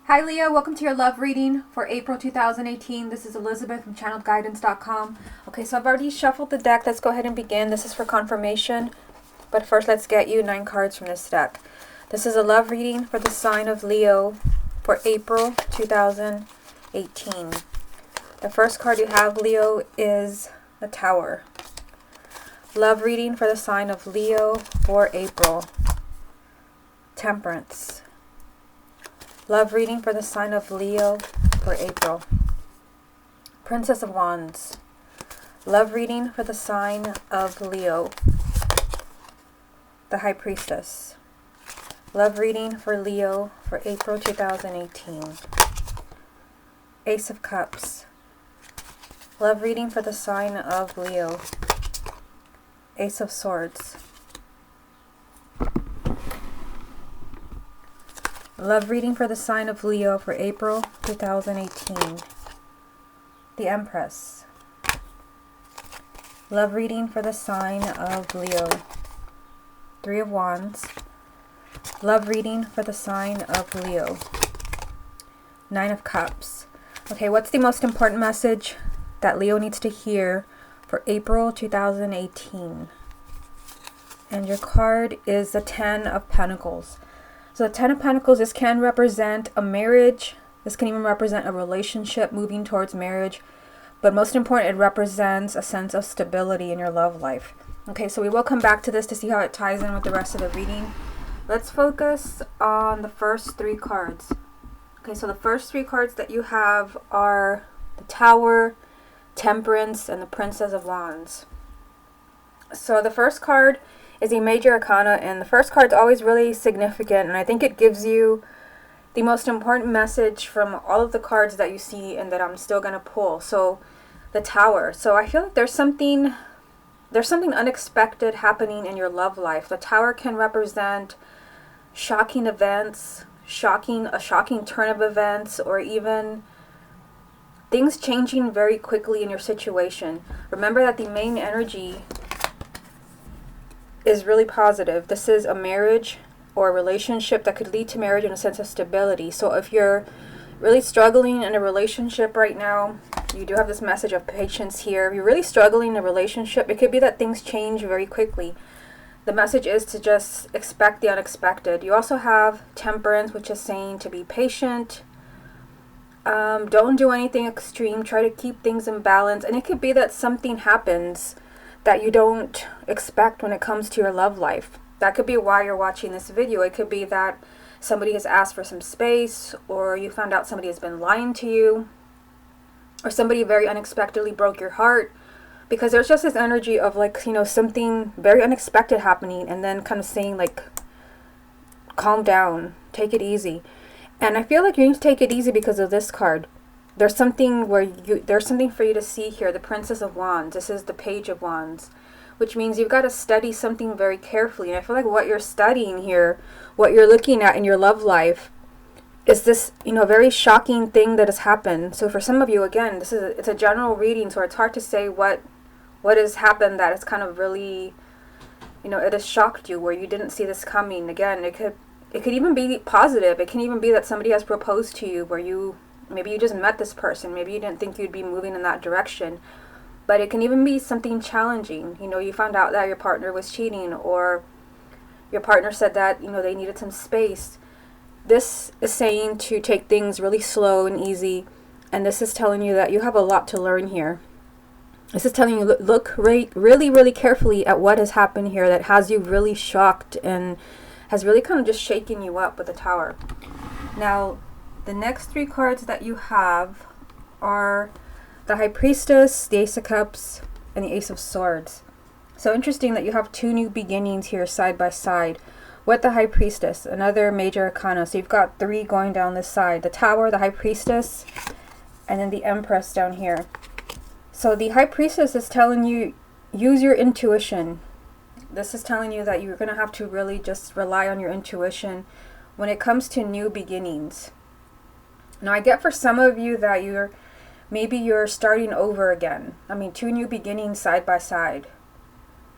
Hi Leo, welcome to your love reading for April 2018. This is Elizabeth from channeledguidance.com. Okay, so I've already shuffled the deck. Let's go ahead and begin. This is for confirmation. But first, let's get you 9 cards from this deck. This is a love reading for the sign of Leo for April 2018. The first card you have, Leo, is the Tower. Love reading for the sign of Leo for April. Temperance. Love reading for the sign of Leo for April. Princess of Wands. Love reading for the sign of Leo. The High Priestess. Love reading for Leo for April 2018. Ace of Cups. Love reading for the sign of Leo. Ace of Swords. Love reading for the sign of Leo for April 2018. The Empress. Love reading for the sign of Leo. 3 of Wands. Love reading for the sign of Leo. 9 of Cups. Okay, what's the most important message that Leo needs to hear for April 2018? And your card is the 10 of Pentacles. So the 10 of Pentacles, this can represent a marriage. This can even represent a relationship moving towards marriage. But most important, it represents a sense of stability in your love life. Okay, so we will come back to this to see how it ties in with the rest of the reading. Let's focus on the first 3 cards. Okay, so the first 3 cards that you have are the Tower, Temperance, and the Princess of Wands. So the first card is a major arcana, and the first card is always really significant, and I think it gives you the most important message from all of the cards that you see and that I'm still going to pull. So the Tower. So I feel like there's something unexpected happening in your love life. The Tower can represent shocking events, a shocking turn of events, or even things changing very quickly in your situation. Remember that the main energy is really positive. This is a marriage or a relationship that could lead to marriage and a sense of stability. So if you're really struggling in a relationship right now, you do have this message of patience here. If you're really struggling in a relationship, it could be that things change very quickly. The message is to just expect the unexpected. You also have Temperance, which is saying to be patient. Don't do anything extreme. Try to keep things in balance. And it could be that something happens that you don't expect when it comes to your love life. That could be why you're watching this video. It could be that somebody has asked for some space, or you found out somebody has been lying to you, or somebody very unexpectedly broke your heart, because there's just this energy of something very unexpected happening, and then kind of saying calm down, take it easy. And I feel like you need to take it easy because of this card. There's something for you to see here. The Princess of Wands. This is the Page of Wands, which means you've got to study something very carefully. And I feel like what you're studying here, what you're looking at in your love life, is this, very shocking thing that has happened. So for some of you, again, it's a general reading, so it's hard to say what has happened that has kind of really, it has shocked you, where you didn't see this coming. Again, it could even be positive. It can even be that somebody has proposed to you, where maybe you just met this person. Maybe you didn't think you'd be moving in that direction. But it can even be something challenging. You found out that your partner was cheating, or your partner said that, they needed some space. This is saying to take things really slow and easy. And this is telling you that you have a lot to learn here. This is telling you, look really, really carefully at what has happened here that has you really shocked and has really kind of just shaken you up with the Tower. Now, the next 3 cards that you have are the High Priestess, the Ace of Cups, and the Ace of Swords. So interesting that you have 2 new beginnings here side by side with the High Priestess, another major arcana. So you've got 3 going down this side. The Tower, the High Priestess, and then the Empress down here. So the High Priestess is telling you, use your intuition. This is telling you that you're going to have to really just rely on your intuition when it comes to new beginnings. Now, I get for some of you that maybe you're starting over again. 2 new beginnings side by side.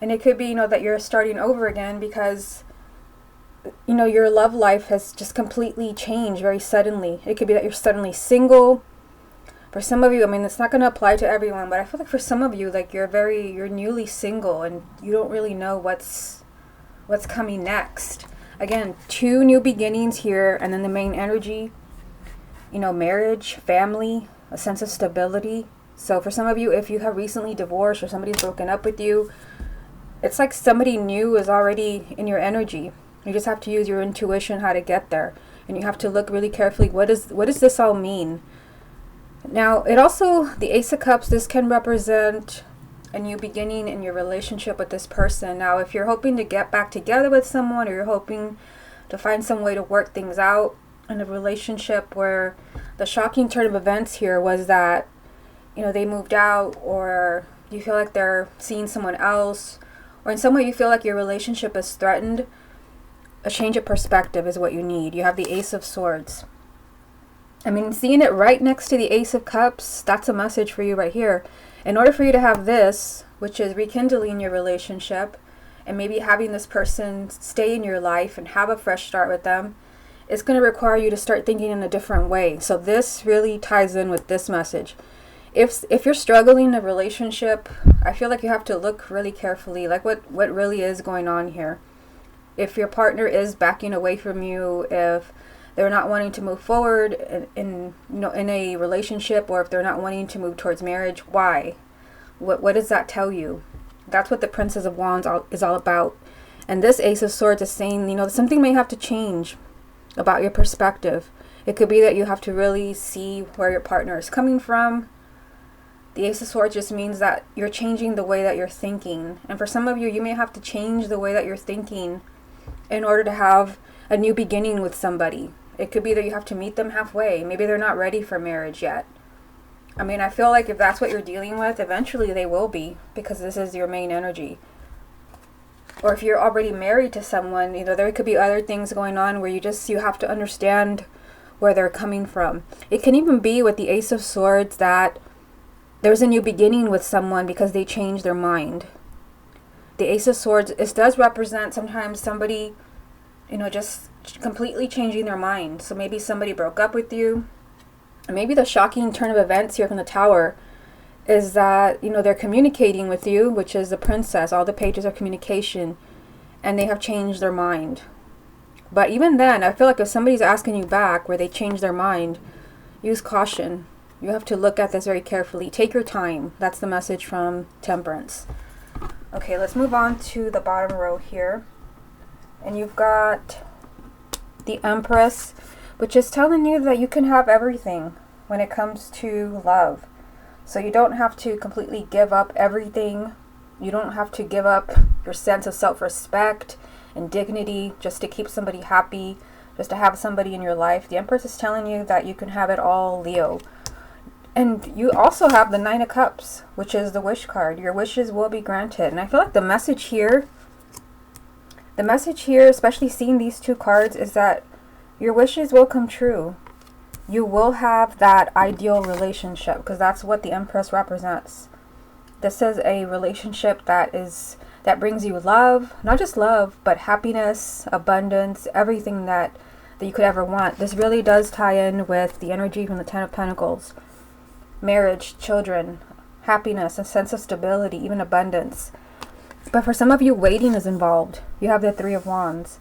And it could be, that you're starting over again because you know, your love life has just completely changed very suddenly. It could be that you're suddenly single. For some of you, I mean, it's not going to apply to everyone, but I feel like for some of you, like you're newly single and you don't really know what's coming next. Again, 2 new beginnings here, and then the main energy, you know, marriage, family, a sense of stability. So for some of you, if you have recently divorced or somebody's broken up with you, it's like somebody new is already in your energy. You just have to use your intuition how to get there. And you have to look really carefully, what does this all mean? Now, it also, the Ace of Cups, this can represent a new beginning in your relationship with this person. Now, if you're hoping to get back together with someone, or you're hoping to find some way to work things out in a relationship, where the shocking turn of events here was that, you know, they moved out, or you feel like they're seeing someone else, or in some way you feel like your relationship is threatened, a change of perspective is what you need. You have the Ace of Swords. I mean, seeing it right next to the Ace of Cups, that's a message for you right here. In order for you to have this, which is rekindling your relationship and maybe having this person stay in your life and have a fresh start with them, it's going to require you to start thinking in a different way. So this really ties in with this message. If you're struggling in a relationship, I feel like you have to look really carefully, like what really is going on here. If your partner is backing away from you, if they're not wanting to move forward in a relationship, or if they're not wanting to move towards marriage, why? What does that tell you? That's what the Princess of Wands is all about. And this Ace of Swords is saying, you know, something may have to change about your perspective. It could be that you have to really see where your partner is coming from. The Ace of Swords just means that you're changing the way that you're thinking. And for some of you, you may have to change the way that you're thinking in order to have a new beginning with somebody. It could be that you have to meet them halfway. Maybe they're not ready for marriage yet. I mean, I feel like if that's what you're dealing with, eventually they will be, because this is your main energy. Or if you're already married to someone, you know, there could be other things going on where you have to understand where they're coming from. It can even be with the Ace of Swords that there's a new beginning with someone because they changed their mind. The Ace of Swords, it does represent sometimes somebody, you know, just completely changing their mind. So maybe somebody broke up with you. And maybe the shocking turn of events here from the Tower is that, you know, they're communicating with you, which is the Princess. All the pages are communication. And they have changed their mind. But even then, I feel like if somebody's asking you back where they change their mind, use caution. You have to look at this very carefully. Take your time. That's the message from Temperance. Okay, let's move on to the bottom row here. And you've got the Empress, which is telling you that you can have everything when it comes to love. So you don't have to completely give up everything. You don't have to give up your sense of self-respect and dignity just to keep somebody happy, just to have somebody in your life. The Empress is telling you that you can have it all, Leo. And you also have the Nine of Cups, which is the wish card. Your wishes will be granted. And I feel like the message here, especially seeing these 2 cards, is that your wishes will come true. You will have that ideal relationship, because that's what the Empress represents. This is a relationship that brings you love, not just love, but happiness, abundance, everything that you could ever want. This really does tie in with the energy from the Ten of Pentacles. Marriage, children, happiness, a sense of stability, even abundance. But for some of you, waiting is involved. You have the Three of Wands.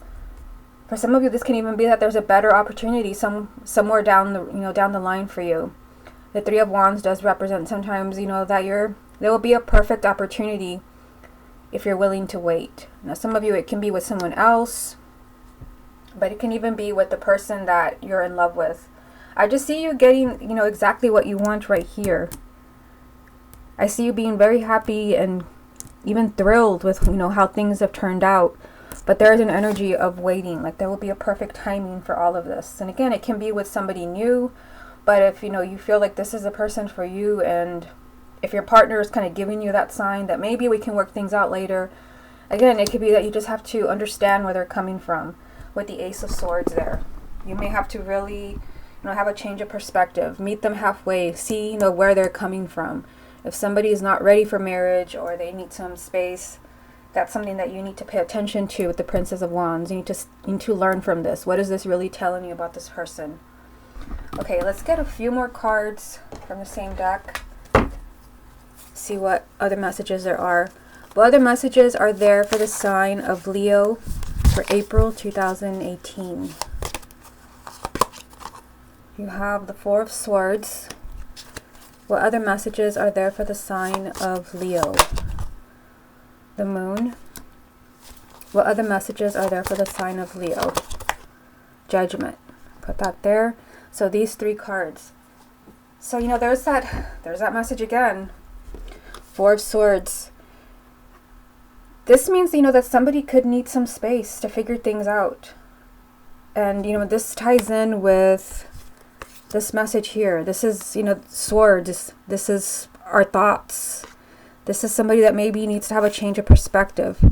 For some of you, this can even be that there's a better opportunity somewhere down the line for you. The Three of Wands does represent sometimes, you know, that there will be a perfect opportunity if you're willing to wait. Now, some of you, it can be with someone else, but it can even be with the person that you're in love with. I just see you getting, you know, exactly what you want right here. I see you being very happy and even thrilled with, you know, how things have turned out. But there is an energy of waiting. Like there will be a perfect timing for all of this. And again, it can be with somebody new. But if, you know, you feel like this is the person for you, and if your partner is kind of giving you that sign that maybe we can work things out later, again, it could be that you just have to understand where they're coming from with the Ace of Swords there. You may have to really, you know, have a change of perspective. Meet them halfway. See, you know, where they're coming from. If somebody is not ready for marriage or they need some space, That's something that you need to pay attention to with the Princess of Wands. You need to learn from this. What is this really telling you about this person? Okay, let's get a few more cards from the same deck. See what other messages there are. What other messages are there for the sign of Leo for April 2018? You have the Four of Swords. What other messages are there for the sign of Leo? The Moon. What other messages are there for the sign of Leo? Judgment. Put that there. So these three cards. So, you know, there's that message again. Four of Swords. This means, you know, that somebody could need some space to figure things out. And, you know, this ties in with this message here. This is, you know, swords. This is our thoughts. This is somebody that maybe needs to have a change of perspective.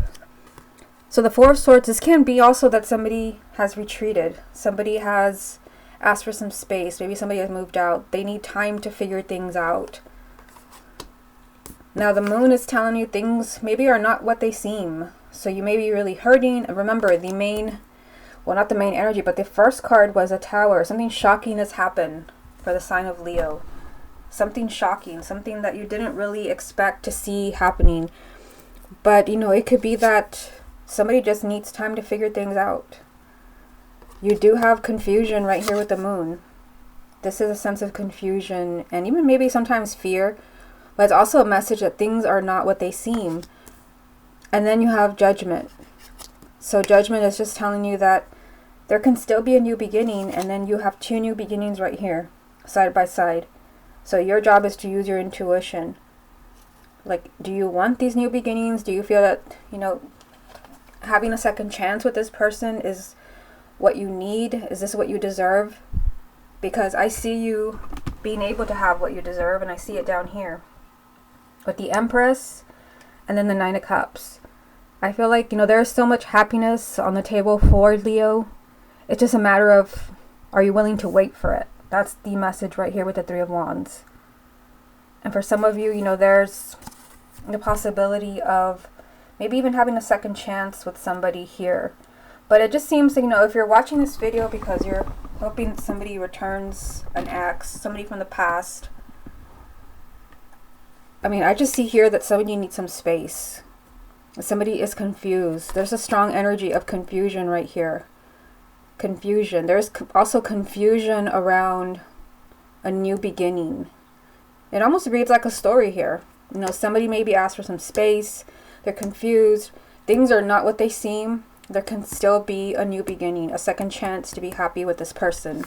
So the Four of Swords, this can be also that somebody has retreated. Somebody has asked for some space. Maybe somebody has moved out. They need time to figure things out. Now the Moon is telling you things maybe are not what they seem. So you may be really hurting. Remember, the main, well, not the main energy, but the first card was a Tower. Something shocking has happened for the sign of Leo. Something shocking, something that you didn't really expect to see happening. But, you know, it could be that somebody just needs time to figure things out. You do have confusion right here with the Moon. This is a sense of confusion and even maybe sometimes fear. But it's also a message that things are not what they seem. And then you have Judgment. So Judgment is just telling you that there can still be a new beginning. And then you have two new beginnings right here, side by side. So your job is to use your intuition. Like, do you want these new beginnings? Do you feel that, you know, having a second chance with this person is what you need? Is this what you deserve? Because I see you being able to have what you deserve, and I see it down here with the Empress and then the Nine of Cups. I feel like, you know, there's so much happiness on the table for Leo. It's just a matter of, are you willing to wait for it? That's the message right here with the Three of Wands. And for some of you, you know, there's the possibility of maybe even having a second chance with somebody here. But it just seems, you know, if you're watching this video because you're hoping somebody returns an ex, somebody from the past. I mean, I just see here that somebody needs some space. Somebody is confused. There's a strong energy of confusion right here. Confusion. There's also confusion around a new beginning. It almost reads like a story here. You know, somebody maybe asked for some space. They're confused. Things are not what they seem. There can still be a new beginning, a second chance to be happy with this person.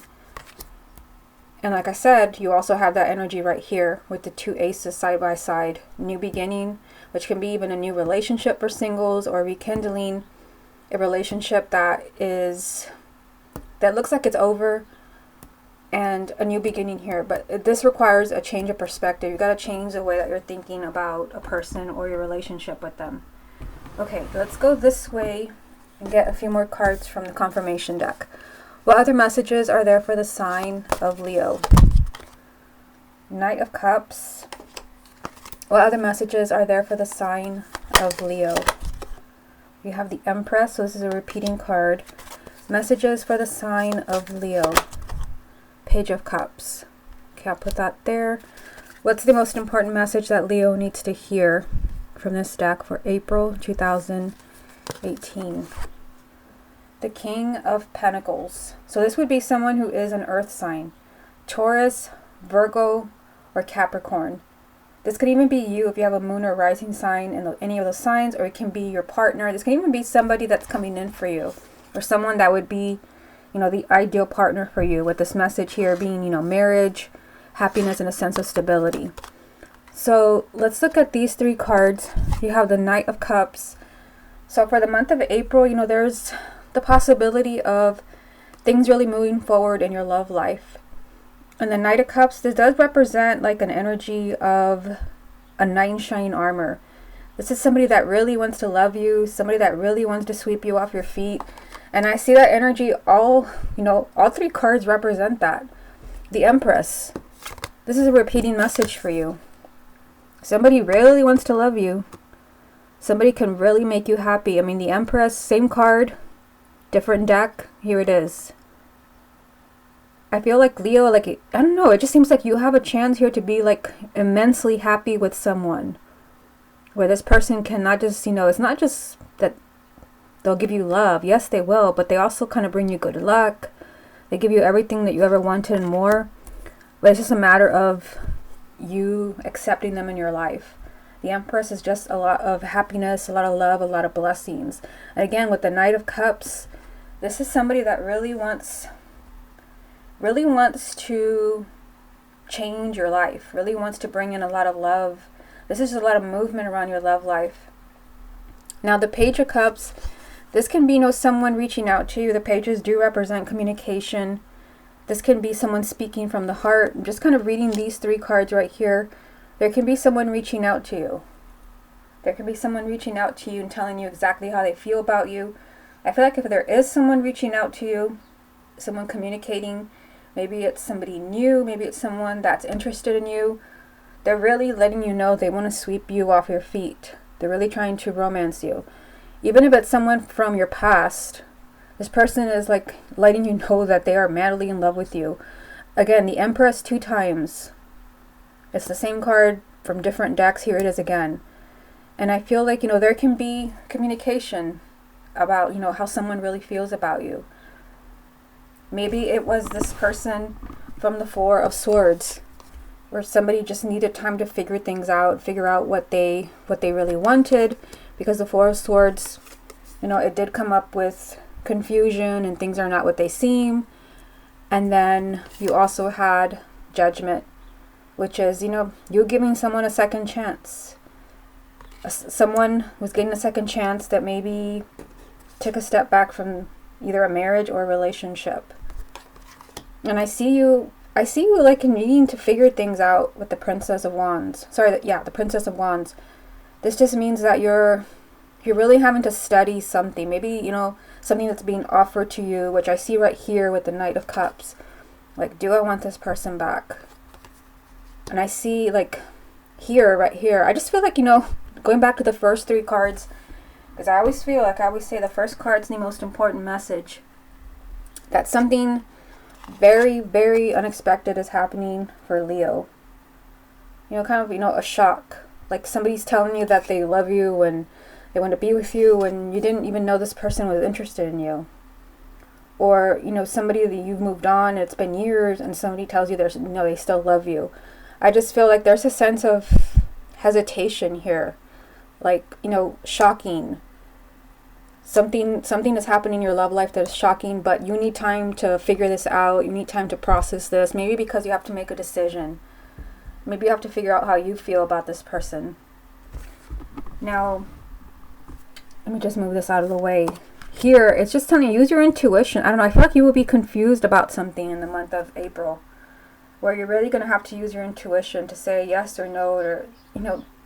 And like I said, you also have that energy right here with the two aces side by side. New beginning, which can be even a new relationship for singles, or rekindling a relationship that looks like it's over, and a new beginning here. But this requires a change of perspective. You got to change the way that you're thinking about a person or your relationship with them. Okay, let's go this way and get a few more cards from the confirmation deck. What other messages are there for the sign of Leo? Knight of Cups. What other messages are there for the sign of Leo? We have the Empress, so this is a repeating card. Messages for the sign of Leo. Page of Cups. Okay, I'll put that there. What's the most important message that Leo needs to hear from this deck for April 2018? The King of Pentacles. So this would be someone who is an earth sign. Taurus, Virgo, or Capricorn. This could even be you if you have a moon or rising sign in any of those signs, or it can be your partner. This can even be somebody that's coming in for you, or someone that would be, you know, the ideal partner for you, with this message here being, you know, marriage, happiness, and a sense of stability. So let's look at these three cards. You have the Knight of Cups. So for the month of April, you know, there's the possibility of things really moving forward in your love life. And the Knight of Cups, this does represent like an energy of a knight in shining armor. This is somebody that really wants to love you, somebody that really wants to sweep you off your feet. And I see that energy, all three cards represent that. The Empress. This is a repeating message for you. Somebody really wants to love you. Somebody can really make you happy. I mean, the Empress, same card, different deck. Here it is. I feel like Leo, like, I don't know, it just seems like you have a chance here to be like immensely happy with someone. Where this person cannot just, it's not just that they'll give you love. Yes, they will, but they also kind of bring you good luck. They give you everything that you ever wanted and more. But it's just a matter of you accepting them in your life. The Empress is just a lot of happiness, a lot of love, a lot of blessings. And again, with the Knight of Cups, this is somebody that really wants to change your life, really wants to bring in a lot of love. This is a lot of movement around your love life. Now, the Page of Cups, this can be someone reaching out to you. The pages do represent communication. This can be someone speaking from the heart. I'm just kind of reading these 3 cards right here. There can be someone reaching out to you. There can be someone reaching out to you and telling you exactly how they feel about you. I feel like if there is someone reaching out to you, someone communicating, maybe it's somebody new, maybe it's someone that's interested in you, they're really letting you know they want to sweep you off your feet. They're really trying to romance you. Even if it's someone from your past, this person is like letting you know that they are madly in love with you. Again, the Empress 2 times. It's the same card from different decks. Here it is again. And I feel like, there can be communication about, how someone really feels about you. Maybe it was this person from the 4 of Swords, where somebody just needed time to figure things out, figure out what they really wanted, because the 4 of Swords, it did come up with confusion and things are not what they seem. And then you also had Judgment, which is, you giving someone a second chance. Someone was getting a second chance that maybe took a step back from either a marriage or a relationship. And I see you like needing to figure things out with the Princess of Wands. The Princess of Wands. This just means that you're really having to study something. Maybe, something that's being offered to you, which I see right here with the Knight of Cups. Like, do I want this person back? And I see, like, right here. I just feel like, going back to the first 3 cards, because I always say the first card's the most important message. That something very, very unexpected is happening for Leo. A shock. Like somebody's telling you that they love you and they want to be with you and you didn't even know this person was interested in you. Or, somebody that you've moved on, it's been years, and somebody tells you they still love you. I just feel like there's a sense of hesitation here. Like, shocking. Something is happening in your love life that is shocking, but you need time to figure this out. You need time to process this. Maybe because you have to make a decision. Maybe you have to figure out how you feel about this person. Now, let me just move this out of the way. Here, it's just telling you, use your intuition. I don't know, I feel like you will be confused about something in the month of April, where you're really going to have to use your intuition to say yes or no, or,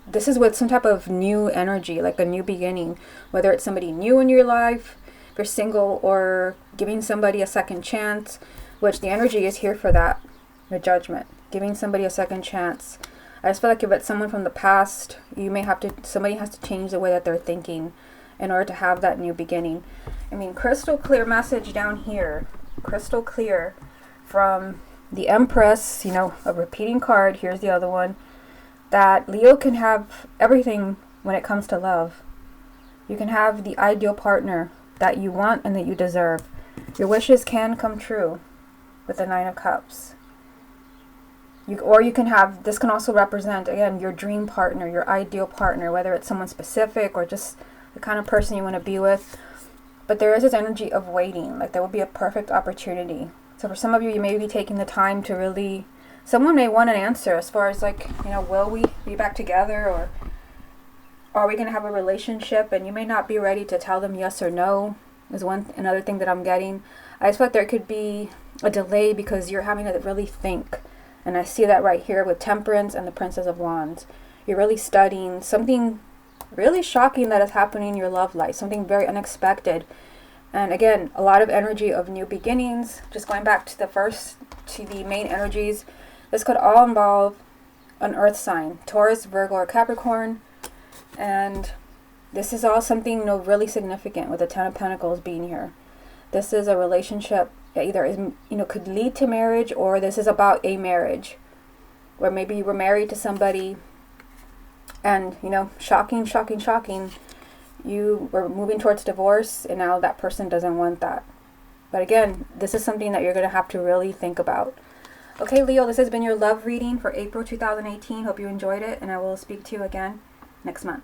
this is with some type of new energy, like a new beginning, whether it's somebody new in your life, if you're single, or giving somebody a second chance, which the energy is here for that, the Judgment, giving somebody a second chance. I just feel like if it's someone from the past, somebody has to change the way that they're thinking in order to have that new beginning. I mean, crystal clear message down here, crystal clear from the Empress, a repeating card. Here's the other one. That Leo can have everything when it comes to love. You can have the ideal partner that you want and that you deserve. Your wishes can come true with the 9 of Cups. You can have, this can also represent, again, your dream partner, your ideal partner, whether it's someone specific or just the kind of person you want to be with. But there is this energy of waiting, like there will be a perfect opportunity. So for some of you, you may be taking the time to really, someone may want an answer as far as like, will we be back together, or are we going to have a relationship? And you may not be ready to tell them yes or no, is another thing that I'm getting. I just feel like there could be a delay because you're having to really think. And I see that right here with Temperance and the Princess of Wands. You're really studying something really shocking that is happening in your love life, something very unexpected. And again, a lot of energy of new beginnings. Just going back to the main energies, this could all involve an earth sign, Taurus, Virgo, or Capricorn. And This is all something, really significant with the Ten of Pentacles being here. This is a relationship that either is, could lead to marriage, or this is about a marriage where maybe you were married to somebody and, shocking, you were moving towards divorce, and now that person doesn't want that. But again, this is something that you're going to have to really think about. Okay, Leo, this has been your love reading for April 2018. Hope you enjoyed it, and I will speak to you again next month.